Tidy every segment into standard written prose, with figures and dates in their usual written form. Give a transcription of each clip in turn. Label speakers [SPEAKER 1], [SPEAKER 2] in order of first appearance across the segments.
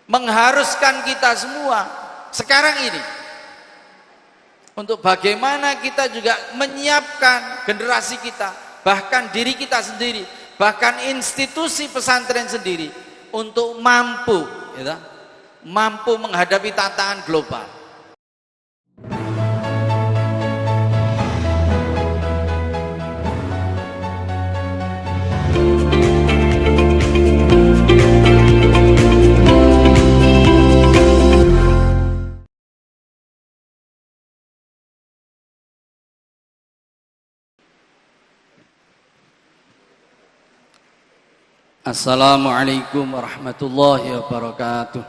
[SPEAKER 1] mengharuskan kita semua sekarang ini untuk bagaimana kita juga menyiapkan generasi kita, bahkan diri kita sendiri, bahkan institusi pesantren sendiri untuk mampu menghadapi tantangan global. Assalamualaikum warahmatullahi wabarakatuh.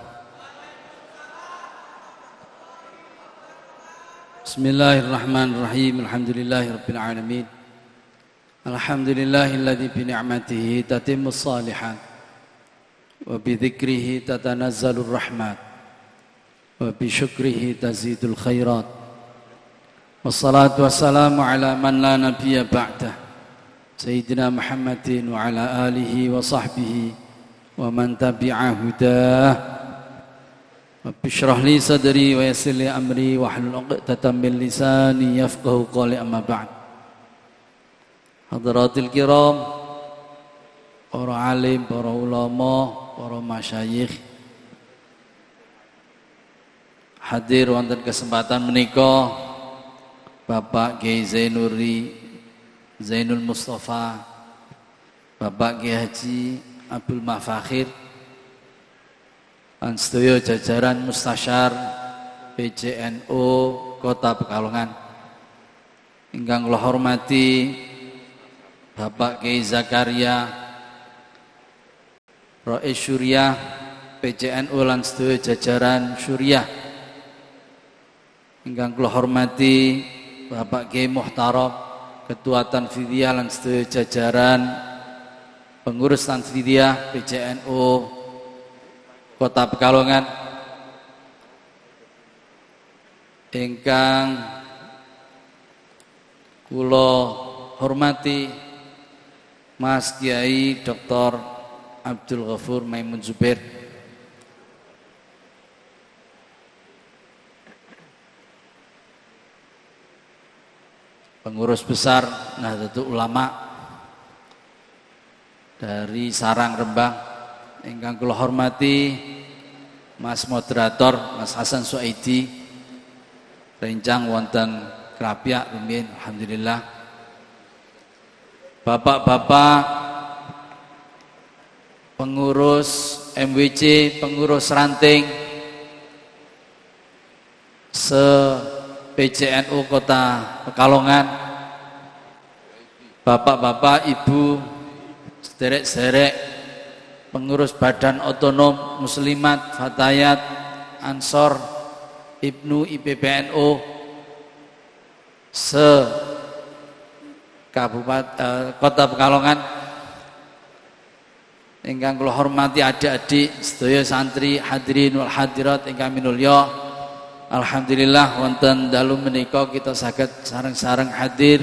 [SPEAKER 1] Bismillahirrahmanirrahim. Alhamdulillahirabbil alamin. Alhamdulillahilladzi bi ni'matihi tatimmus shalihat wa bi dzikrihi tatanazzalur rahmat wa bi syukrihi tazidul khairat. Wassalatu wassalamu ala man la nabiyya ba'dah. Sayyidina Muhammadin wa ala alihi wa sahbihi wa man tabi'a hudah. Rabbi shrah li sadri wa yassir li amri wa hlul 'uqdatam min lisani yafqahu qawli, amma ba'd. Hadratil kiram, para alim, para ulama, para masyayikh hadir wonten kesempatan menika, Bapak Kiai Zainul Mustafa, Bapak Kiai Haji Abdul Mafakhir, lan sedaya jajaran Mustasyar PJNU Kota Pekalongan, ingkang kula hormati Bapak Kiai Zakaria Rais Syuriah PJNU lan sedaya jajaran Syuriah, ingkang kula hormati Bapak Kiai Muhtaram Ketua Tanfidiyah lan sedaya jajaran pengurus Tanfidiyah PJNU Kota Pekalongan, ingkang kula hormati Mas Kiai Dr. Abdul Ghafur Maimun Zubair, pengurus besar Nahdlatul Ulama dari Sarang Rembang, ingkang kula hormati Mas Moderator Mas Hasan Suaidi rencang wonten Krapyak rumiyin, alhamdulillah. Bapak-bapak pengurus MWC, pengurus ranting PJNU Kota Pekalongan, bapak-bapak, ibu, sederek-sederek, pengurus Badan Otonom Muslimat, Fatayat, Ansor, Ibnu IPPNU Kota Pekalongan, ingkang kula hormati adik-adik sedaya santri hadirin wal hadirat ingkang minulya, alhamdulillah wonten dalu menika kita saged sareng-sareng hadir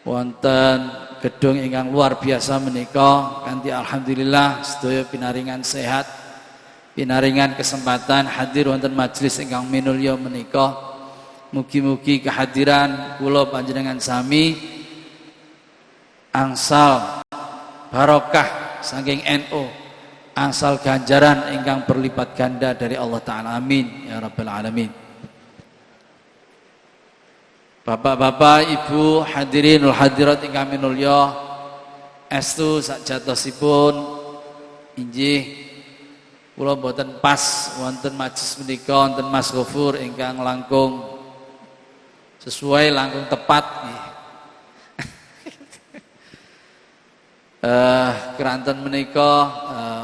[SPEAKER 1] wonten gedung ingkang luar biasa menika kanthi alhamdulillah sedaya pinaringan sehat, pinaringan kesempatan hadir wonten majelis ingkang minulya menika. Mugi-mugi kehadiran kula panjenengan sami angsal barokah saking NU, angsal ganjaran ingkang berlipat ganda dari Allah Ta'ala, amin ya rabbal alamin. Bapak-bapak, ibu, hadirin wal hadirat ingkang minulya, estu sakjatosipun injih kula boten pas wonten majelis menika wonten Mas Ghafur ingkang langkung sesuai, langkung tepat keranten menika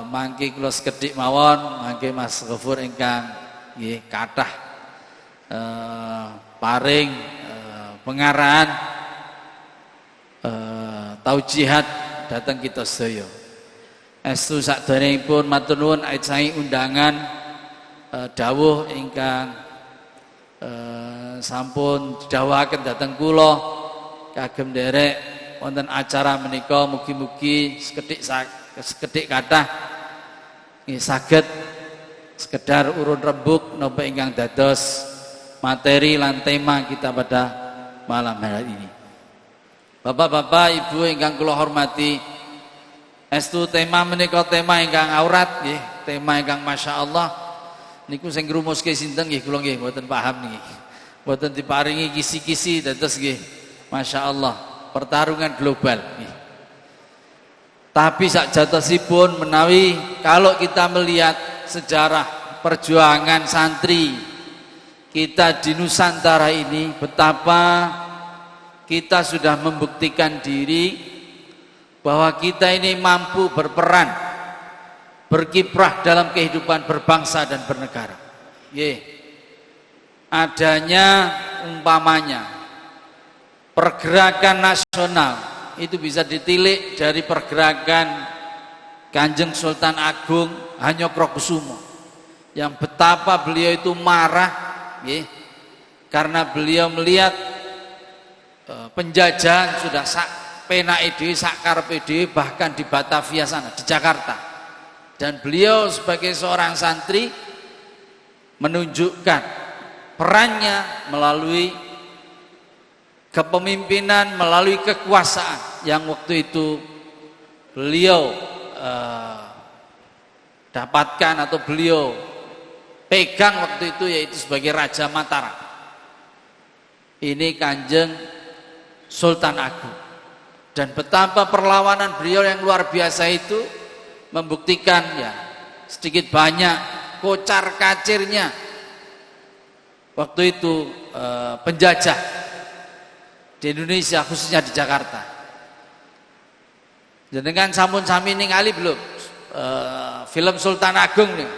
[SPEAKER 1] mangke kula sekedhik mawon, mangke Mas Ghafur ingkang nggih kathah paring pengarahan taujihat dhateng kita sedaya. Estu sakderengipun matur nuwun ajahi undangan dawuh ingkang sampun didhawuhaken dhateng kula kagem nderek wonten acara menika, mugi-mugi sekedhik kathah nggih saged sekedar urun rembuk napa ingkang dados materi lan tema kita pada malam hari ini. Bapak-bapak, Ibu ingkang kula hormati, estu tema menika tema ingkang aurat nggih, tema ingkang masyaallah niku sing ngrumuske sinten nggih kula nggih mboten paham nggih. Mboten diparingi kisi-kisi dados nggih masyaallah pertarungan global nggih. Tapi sakjatosipun menawi kalau kita melihat sejarah perjuangan santri kita di Nusantara ini, betapa kita sudah membuktikan diri bahwa kita ini mampu berperan, berkiprah dalam kehidupan berbangsa dan bernegara. Adanya umpamanya pergerakan nasional itu bisa ditilik dari pergerakan Kanjeng Sultan Agung Hanyokrokusumo, yang betapa beliau itu marah karena beliau melihat penjajahan sudah sak penake dhewe, sak karepe dhewe, bahkan di Batavia sana, di Jakarta. Dan beliau sebagai seorang santri menunjukkan perannya melalui kepemimpinan, melalui kekuasaan yang waktu itu beliau dapatkan atau beliau pegang waktu itu, yaitu sebagai Raja Mataram. Ini Kanjeng Sultan Agung, dan betapa perlawanan beliau yang luar biasa itu membuktikan ya sedikit banyak kocar kacirnya waktu itu penjajah di Indonesia, khususnya di Jakarta. Jenengan sampun sami ningali belum film Sultan Agung nih?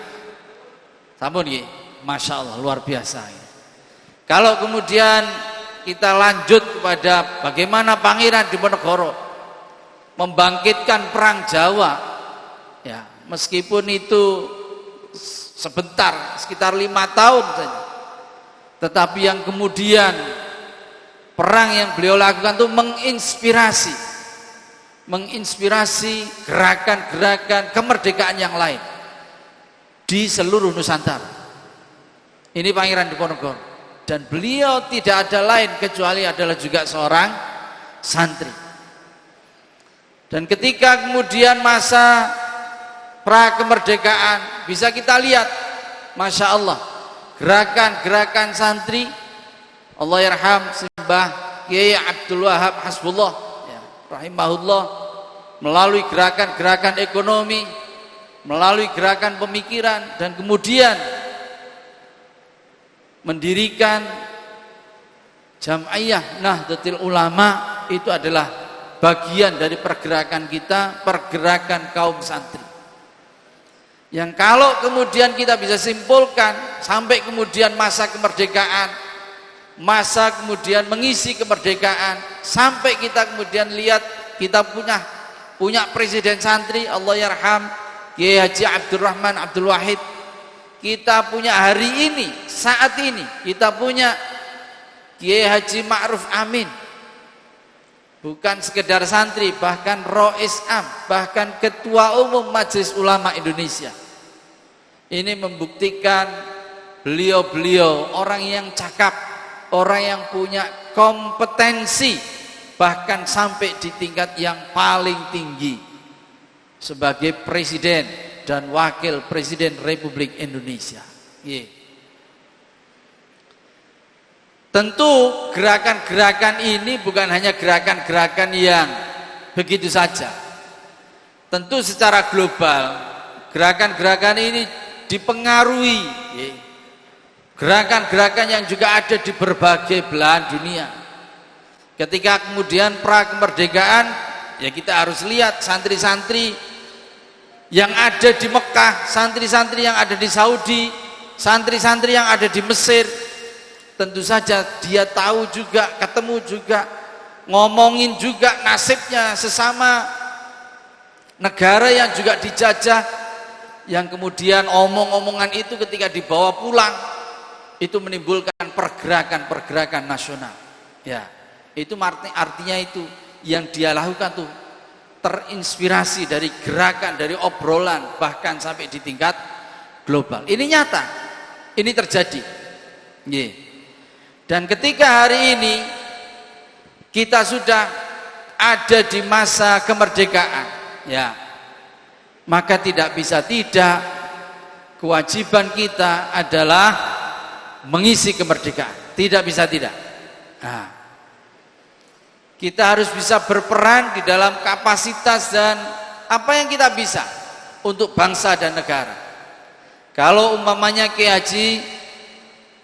[SPEAKER 1] Sampun nggih, masya Allah luar biasa. Kalau kemudian kita lanjut kepada bagaimana Pangeran Diponegoro membangkitkan perang Jawa, ya meskipun itu sebentar, sekitar 5 tahun saja, tetapi yang kemudian perang yang beliau lakukan itu menginspirasi gerakan-gerakan kemerdekaan yang lain di seluruh Nusantara. Ini Pangeran Diponegoro. Dan beliau tidak ada lain kecuali adalah juga seorang santri. Dan ketika kemudian masa pra kemerdekaan, bisa kita lihat, masya Allah, gerakan-gerakan santri, Allah yarham Simbah Kiai Abdul Wahab Hasbullah ya, rahimahullah, melalui gerakan-gerakan ekonomi, melalui gerakan pemikiran, dan kemudian mendirikan Jam'iyah Nahdlatul Ulama. Itu adalah bagian dari pergerakan kita, pergerakan kaum santri, yang kalau kemudian kita bisa simpulkan sampai kemudian masa kemerdekaan, masa kemudian mengisi kemerdekaan, sampai kita kemudian lihat kita punya presiden santri, Allah yarham Kiai Haji Abdurrahman Abdul Wahid. Kita punya hari ini, saat ini kita punya Kiai Haji Ma'ruf Amin, bukan sekedar santri, bahkan Rois Am, bahkan Ketua Umum Majelis Ulama Indonesia. Ini membuktikan beliau-beliau orang yang cakap, orang yang punya kompetensi, bahkan sampai di tingkat yang paling tinggi sebagai presiden dan wakil presiden Republik Indonesia. Tentu gerakan-gerakan ini bukan hanya gerakan-gerakan yang begitu saja. Tentu secara global gerakan-gerakan ini dipengaruhi gerakan-gerakan yang juga ada di berbagai belahan dunia. Ketika kemudian pra kemerdekaan, ya kita harus lihat santri-santri yang ada di Mekah, santri-santri yang ada di Saudi, santri-santri yang ada di Mesir. Tentu saja dia tahu juga, ketemu juga, ngomongin juga nasibnya sesama negara yang juga dijajah, yang kemudian omong-omongan itu ketika dibawa pulang itu menimbulkan pergerakan-pergerakan nasional. Ya, itu artinya itu yang dia lakukan tuh terinspirasi dari gerakan, dari obrolan, bahkan sampai di tingkat global. Ini nyata, ini terjadi. Dan ketika hari ini kita sudah ada di masa kemerdekaan, ya, maka tidak bisa tidak, kewajiban kita adalah mengisi kemerdekaan. Tidak bisa tidak. Nah, kita harus bisa berperan di dalam kapasitas dan apa yang kita bisa untuk bangsa dan negara. Kalau umpamanya Kiai Haji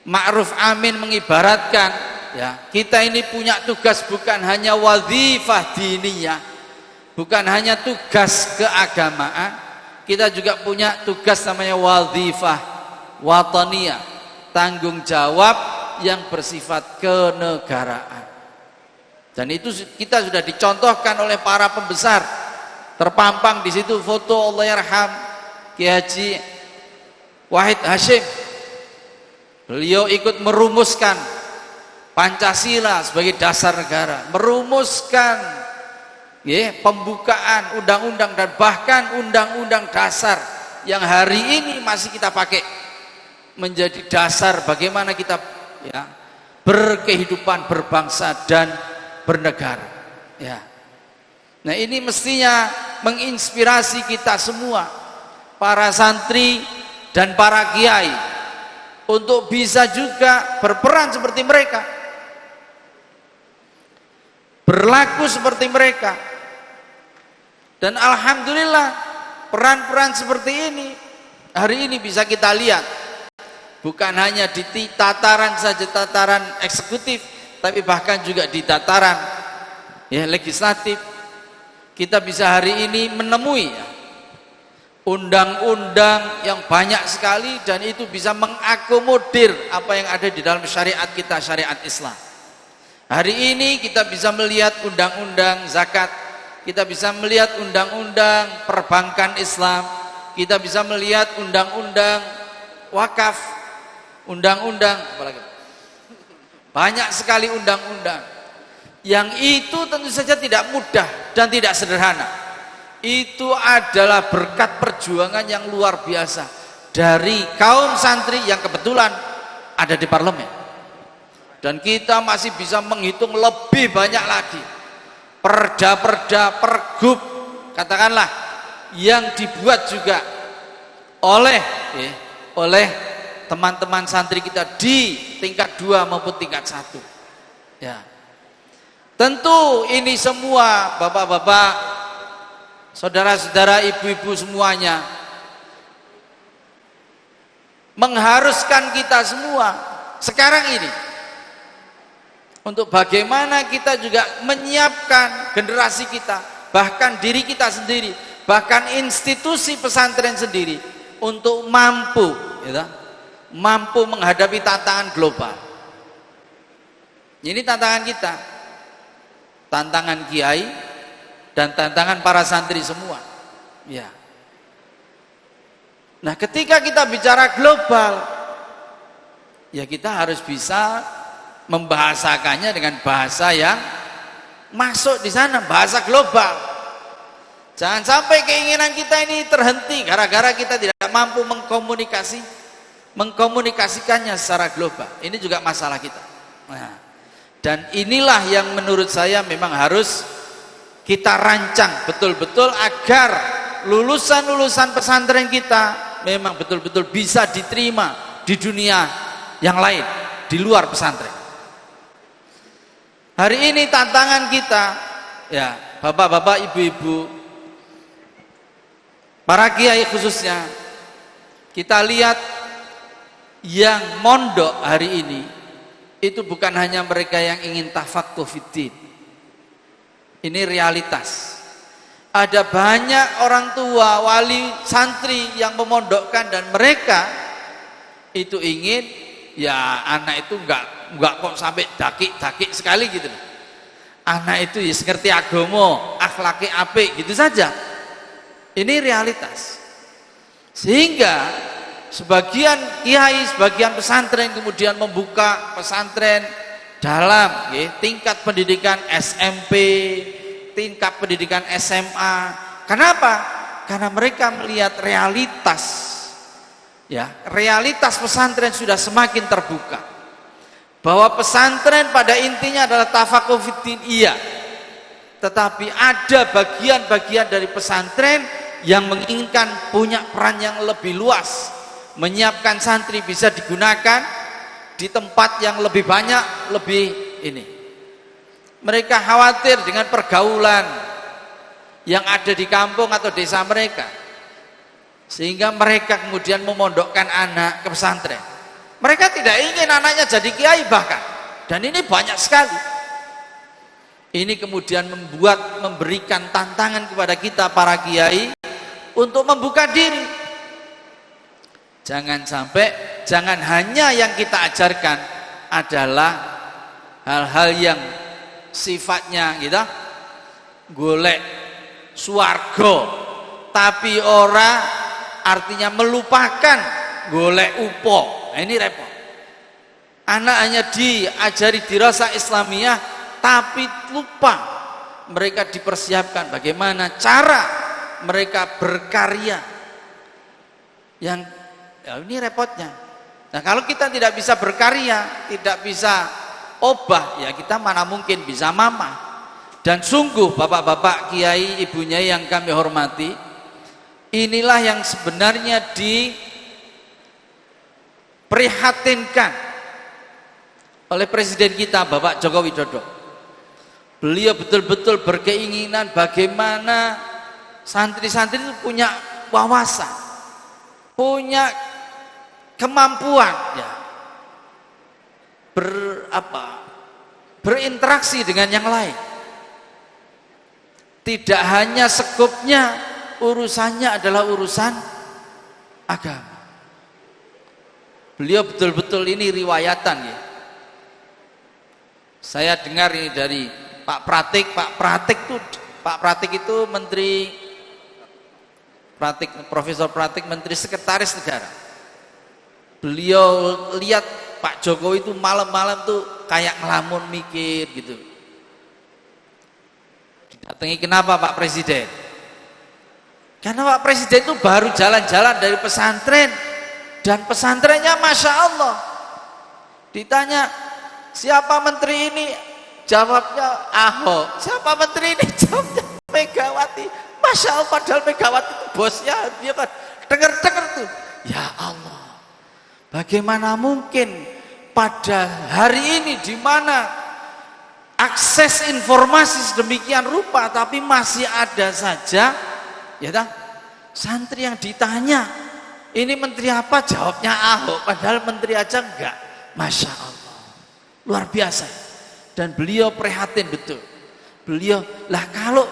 [SPEAKER 1] Ma'ruf Amin mengibaratkan, ya, kita ini punya tugas bukan hanya wazifah diniyah, bukan hanya tugas keagamaan, kita juga punya tugas namanya wazifah wataniyah, tanggung jawab yang bersifat kenegaraan. Dan itu kita sudah dicontohkan oleh para pembesar. Terpampang di situ foto Allahyarham Kiai Haji Wahid Hasyim. Beliau ikut merumuskan Pancasila sebagai dasar negara, merumuskan, ya, pembukaan undang-undang dan bahkan undang-undang dasar yang hari ini masih kita pakai menjadi dasar bagaimana kita, ya, berkehidupan, berbangsa dan bernegara. Ya. Nah, ini mestinya menginspirasi kita semua, para santri dan para kiai, untuk bisa juga berperan seperti mereka, berlaku seperti mereka. Dan alhamdulillah peran-peran seperti ini hari ini bisa kita lihat, bukan hanya di tataran saja, tataran eksekutif, tapi bahkan juga di tataran, ya, legislatif. Kita bisa hari ini menemui, ya, undang-undang yang banyak sekali, dan itu bisa mengakomodir apa yang ada di dalam syariat kita, syariat Islam. Hari ini kita bisa melihat undang-undang zakat, kita bisa melihat undang-undang perbankan Islam, kita bisa melihat undang-undang wakaf, undang-undang apalagi, banyak sekali undang-undang yang itu tentu saja tidak mudah dan tidak sederhana. Itu adalah berkat perjuangan yang luar biasa dari kaum santri yang kebetulan ada di parlemen. Dan kita masih bisa menghitung lebih banyak lagi perda-perda, pergub, katakanlah, yang dibuat juga oleh teman-teman santri kita di tingkat 2 maupun tingkat 1. Ya. Tentu ini semua bapak-bapak, saudara-saudara, ibu-ibu semuanya mengharuskan kita semua sekarang ini untuk bagaimana kita juga menyiapkan generasi kita, bahkan diri kita sendiri, bahkan institusi pesantren sendiri untuk mampu, ya, mampu menghadapi tantangan global. Ini tantangan kita, tantangan kiai dan tantangan para santri semua. Ya. Nah, ketika kita bicara global, ya, kita harus bisa membahasakannya dengan bahasa yang masuk di sana, bahasa global. Jangan sampai keinginan kita ini terhenti gara-gara kita tidak mampu mengkomunikasikannya secara global. Ini juga masalah kita. Nah, dan inilah yang menurut saya memang harus kita rancang betul-betul agar lulusan-lulusan pesantren kita memang betul-betul bisa diterima di dunia yang lain, di luar pesantren. Hari ini tantangan kita, ya, bapak-bapak, ibu-ibu, para kiai khususnya, kita lihat yang mondok hari ini itu bukan hanya mereka yang ingin tafaqquh fiddin. Ini realitas. Ada banyak orang tua, wali, santri yang memondokkan, dan mereka itu ingin, ya, anak itu enggak kok sampai dakik sekali gitu. Anak itu ya ngerti agama, akhlaki apik gitu saja. Ini realitas. Sehingga sebagian kiai, sebagian pesantren kemudian membuka pesantren dalam, ya, tingkat pendidikan SMP, tingkat pendidikan SMA. Kenapa? Karena mereka melihat realitas
[SPEAKER 2] Ya, realitas pesantren sudah semakin terbuka. Bahwa pesantren pada intinya adalah tafaqquh fiddin, iya. Tetapi ada bagian-bagian dari pesantren yang menginginkan punya peran yang lebih luas, menyiapkan santri bisa digunakan di tempat yang lebih banyak, lebih ini. Mereka khawatir dengan pergaulan yang ada di kampung atau desa mereka, sehingga mereka kemudian memondokkan anak ke pesantren. Mereka tidak ingin anaknya jadi kiai bahkan, dan ini banyak sekali. Ini kemudian memberikan tantangan kepada kita para kiai untuk membuka diri. Jangan hanya yang kita ajarkan adalah hal-hal yang sifatnya gitu, golek swarga, tapi ora artinya melupakan golek upo. Nah, ini repot. Anak hanya diajari dirasa Islamiyah, tapi lupa mereka dipersiapkan bagaimana cara mereka berkarya. Yang ya ini repotnya. Nah, kalau kita tidak bisa berkarya, tidak bisa obah, ya kita mana mungkin bisa mamah. Dan sungguh bapak-bapak kiai, ibunya yang kami hormati, inilah yang sebenarnya diprihatinkan oleh presiden kita Bapak Joko Widodo. Beliau betul-betul berkeinginan bagaimana santri-santri itu punya wawasan, punya kemampuan ya, berinteraksi dengan yang lain. Tidak hanya sekupnya urusannya adalah urusan agama. Beliau betul-betul ini riwayatan ya. Saya dengar ini dari Pak Pratik. Pak Pratik itu menteri Profesor Pratik, menteri sekretaris negara. Beliau lihat Pak Jokowi itu malam-malam tuh kayak ngelamun mikir gitu. Didatangi, kenapa Pak Presiden? Karena Pak Presiden itu baru jalan-jalan dari pesantren, dan pesantrennya Masya Allah. Ditanya, siapa menteri ini? Jawabnya Ahok. Siapa menteri ini? Jawabnya Megawati. Masya Allah, padahal Megawati itu bosnya, dia kan dengar-dengar tuh. Ya Allah, bagaimana mungkin pada hari ini di mana akses informasi sedemikian rupa, tapi masih ada saja ya tak, santri yang ditanya ini menteri apa, jawabnya Ahok, padahal menteri aja enggak. Masya Allah, luar biasa. Dan beliau prihatin betul. Beliau lah, kalau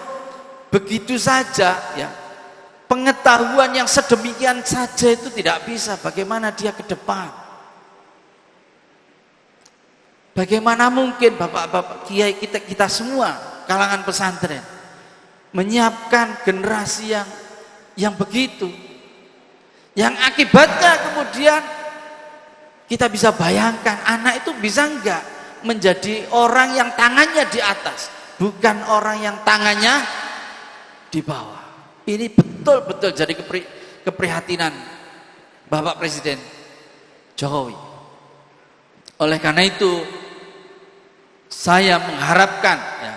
[SPEAKER 2] begitu saja ya, pengetahuan yang sedemikian saja itu tidak bisa, bagaimana dia ke depan? Bagaimana mungkin bapak-bapak kiai kita semua kalangan pesantren menyiapkan generasi yang begitu, yang akibatnya kemudian kita bisa bayangkan anak itu bisa enggak menjadi orang yang tangannya di atas, bukan orang yang tangannya di bawah. Ini betul-betul jadi keprihatinan Bapak Presiden Jokowi. Oleh karena itu saya mengharapkan ya,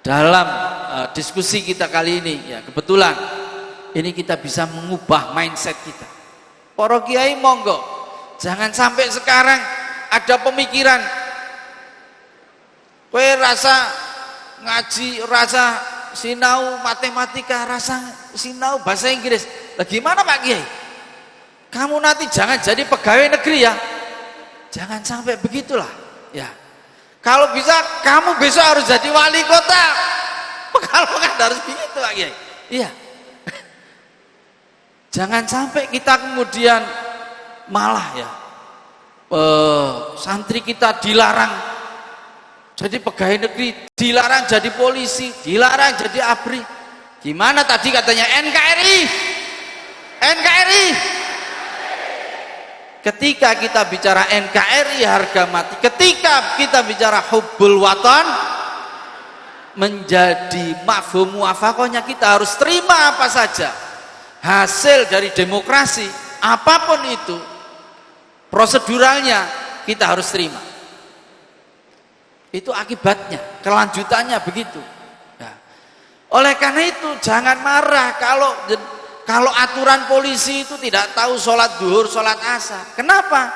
[SPEAKER 2] dalam diskusi kita kali ini ya, kebetulan ini kita bisa mengubah mindset kita. Para kiai monggo, jangan sampai sekarang ada pemikiran kowe rasa ngaji, rasa sinau matematika, rasa sinau bahasa Inggris. Lah gimana Pak Kiai? Kamu nanti jangan jadi pegawai negeri ya. Jangan sampai begitulah ya. Kalau bisa kamu besok harus jadi wali kota. Kalau kan harus begitu Pak Kiai. Iya. Jangan sampai kita kemudian malah ya santri kita dilarang jadi pegawai negeri, dilarang jadi polisi, dilarang jadi ABRI. Gimana tadi katanya NKRI? NKRI. Ketika kita bicara NKRI harga mati, ketika kita bicara hubbul watan, menjadi mafhum muwafaqahnya kita harus terima apa saja hasil dari demokrasi, apapun itu proseduralnya kita harus terima. Itu akibatnya, kelanjutannya begitu. Ya. Oleh karena itu jangan marah kalau aturan polisi itu tidak tahu sholat duhur, sholat asar. Kenapa?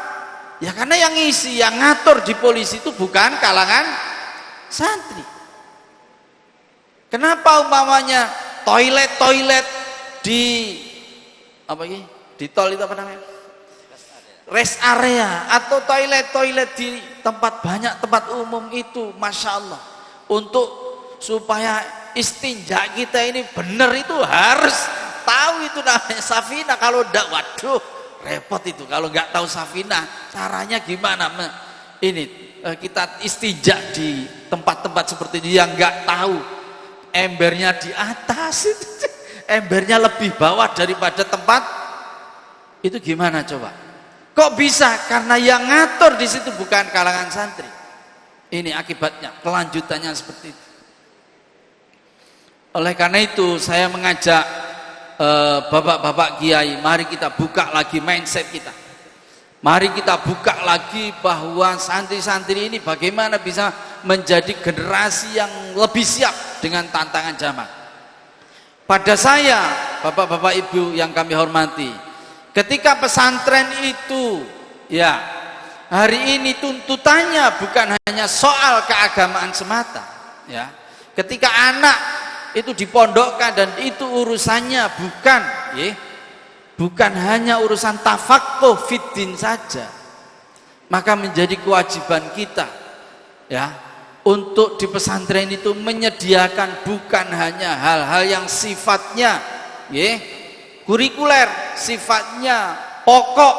[SPEAKER 2] Ya karena yang ngisi, yang ngatur di polisi itu bukan kalangan santri. Kenapa umpamanya toilet di di tol itu apa namanya? Rest area atau toilet di banyak tempat umum itu, masya Allah, untuk supaya istinja kita ini benar itu harus tahu itu namanya safina. Kalau enggak, waduh, repot itu. Kalau nggak tahu safina, caranya gimana? Ini kita istinja di tempat-tempat seperti ini yang nggak tahu, embernya di atas itu, embernya lebih bawah daripada tempat itu, gimana coba? Kok bisa? Karena yang ngatur di situ bukan kalangan santri. Ini akibatnya, kelanjutannya seperti itu. Oleh karena itu saya mengajak bapak-bapak kiai, mari kita buka lagi mindset kita. Mari kita buka lagi bahwa santri-santri ini bagaimana bisa menjadi generasi yang lebih siap dengan tantangan zaman. Pada saya, bapak-bapak ibu yang kami hormati, ketika pesantren itu, ya, hari ini tuntutannya bukan hanya soal keagamaan semata, ya. Ketika anak itu dipondokkan dan itu urusannya bukan hanya urusan tafaqquh fiddin saja, maka menjadi kewajiban kita, ya, untuk di pesantren itu menyediakan bukan hanya hal-hal yang sifatnya kurikuler, sifatnya pokok,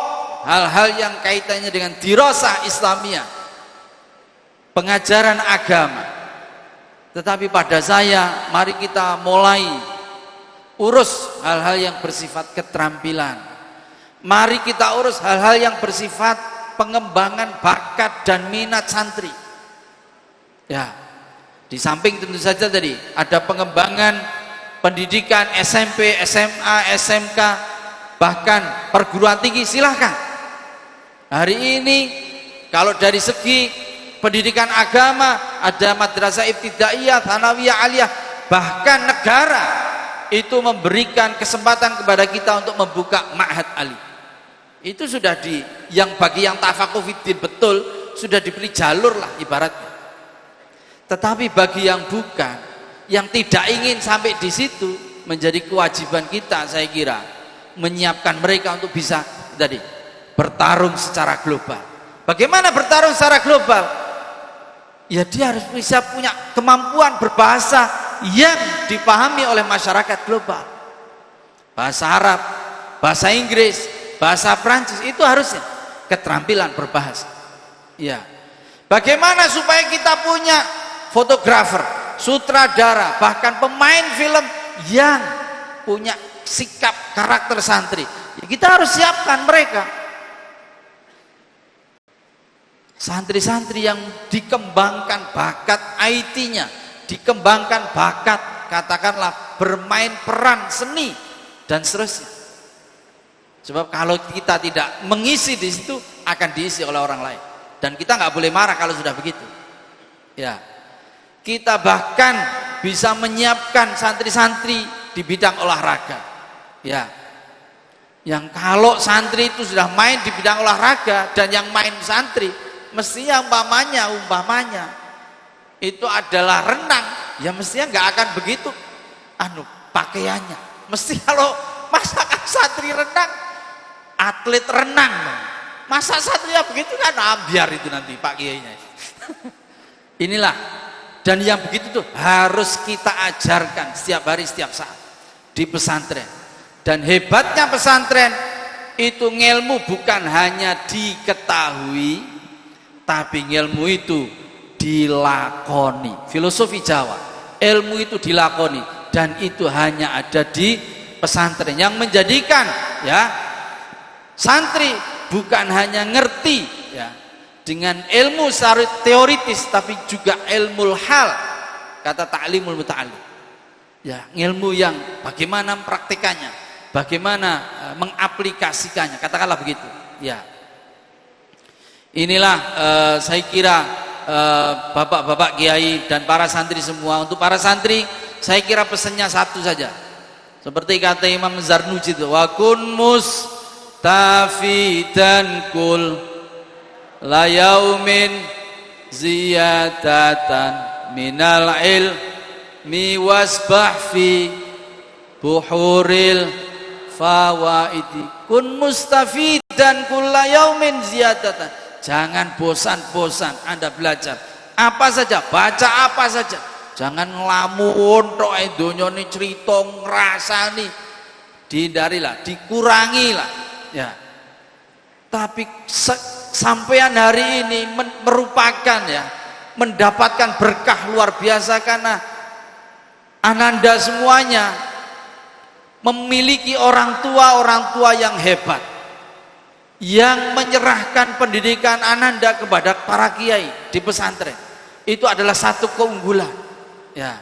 [SPEAKER 2] hal-hal yang kaitannya dengan dirasah Islamiyah, pengajaran agama. Tetapi pada saya, mari kita mulai urus hal-hal yang bersifat keterampilan. Mari kita urus hal-hal yang bersifat pengembangan bakat dan minat santri. Ya, di samping tentu saja tadi ada pengembangan pendidikan SMP, SMA, SMK, bahkan perguruan tinggi, silahkan. Hari ini kalau dari segi pendidikan agama ada madrasah ibtidaiyah, tsanawiyah, aliyah, bahkan negara itu memberikan kesempatan kepada kita untuk membuka ma'had ali. Itu sudah bagi yang tafaqquh fiddin betul sudah diberi jalur lah ibaratnya. Tetapi bagi yang bukan, yang tidak ingin sampai di situ, menjadi kewajiban kita, saya kira, menyiapkan mereka untuk bisa bertarung secara global. Bagaimana bertarung secara global? Ya dia harus bisa punya kemampuan berbahasa yang dipahami oleh masyarakat global. Bahasa Arab, bahasa Inggris, bahasa Prancis, itu harusnya keterampilan berbahasa. Ya. Bagaimana supaya kita punya fotografer, sutradara, bahkan pemain film yang punya sikap karakter santri? Ya, kita harus siapkan mereka. Santri-santri yang dikembangkan bakat IT-nya, dikembangkan bakat katakanlah bermain peran seni dan seterusnya. Sebab kalau kita tidak mengisi di situ, akan diisi oleh orang lain. Dan kita nggak boleh marah kalau sudah begitu. Ya, kita bahkan bisa menyiapkan santri-santri di bidang olahraga. Ya, yang kalau santri itu sudah main di bidang olahraga dan yang main santri, mestinya umpamanya itu adalah renang, ya mestinya nggak akan begitu pakaiannya. Mesti kalau masakan santri renang, atlet renang, masa satria begitu kan ambiar itu nanti Pak Kiainya. Inilah, dan yang begitu tuh harus kita ajarkan setiap hari setiap saat di pesantren. Dan hebatnya pesantren itu, ilmu bukan hanya diketahui, tapi ilmu itu dilakoni. Filosofi Jawa, ilmu itu dilakoni, dan itu hanya ada di pesantren, yang menjadikan ya santri bukan hanya ngerti ya dengan ilmu secara teoritis, tapi juga ilmu hal, kata ta'limul muta'allim, ya ilmu yang bagaimana praktikannya, bagaimana mengaplikasikannya, katakanlah begitu. Ya, inilah saya kira bapak-bapak kiai dan para santri semua. Untuk para santri saya kira pesannya satu saja, seperti kata Imam Zarnuji itu, wa kun mustafidan kul la yaumin ziyadatan minal ilmi wasbah fi buhuril fawaidi. Kun mustafidan kulla yaumin ziyadatan. Jangan bosan-bosan Anda belajar. Apa saja, baca apa saja. Jangan ngelamun tok donya ni cerita ngrasani. Dihindarilah, dikurangilah. Ya. Tapi sampean hari ini merupakan ya, mendapatkan berkah luar biasa karena Ananda semuanya memiliki orang tua yang hebat, yang menyerahkan pendidikan Ananda kepada para kiai di pesantren. Itu adalah satu keunggulan. Ya.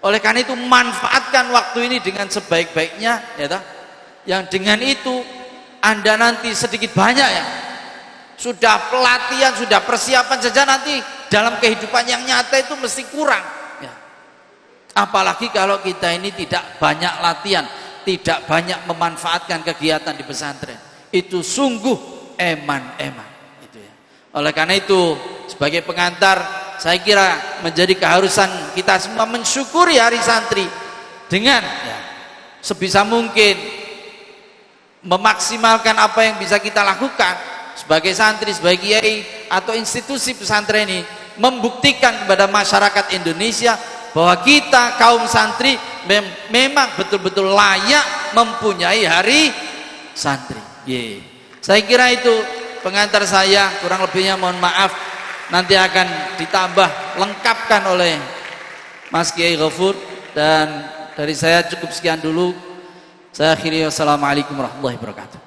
[SPEAKER 2] Oleh karena itu manfaatkan waktu ini dengan sebaik-baiknya, ya toh? Yang dengan itu Anda nanti sedikit banyak ya, sudah pelatihan, sudah persiapan saja nanti dalam kehidupan yang nyata itu mesti kurang. Ya. Apalagi kalau kita ini tidak banyak latihan, tidak banyak memanfaatkan kegiatan di pesantren, itu sungguh eman-eman itu ya. Oleh karena itu sebagai pengantar saya kira menjadi keharusan kita semua mensyukuri hari santri dengan ya, sebisa mungkin memaksimalkan apa yang bisa kita lakukan sebagai santri, sebagai kiai atau institusi pesantren ini, membuktikan kepada masyarakat Indonesia bahwa kita kaum santri memang betul-betul layak mempunyai hari santri. Saya kira itu pengantar saya, kurang lebihnya mohon maaf, nanti akan ditambah lengkapkan oleh Mas Kiai Ghafur, dan dari saya cukup sekian dulu. Saya akhiri, wassalamualaikum warahmatullahi wabarakatuh.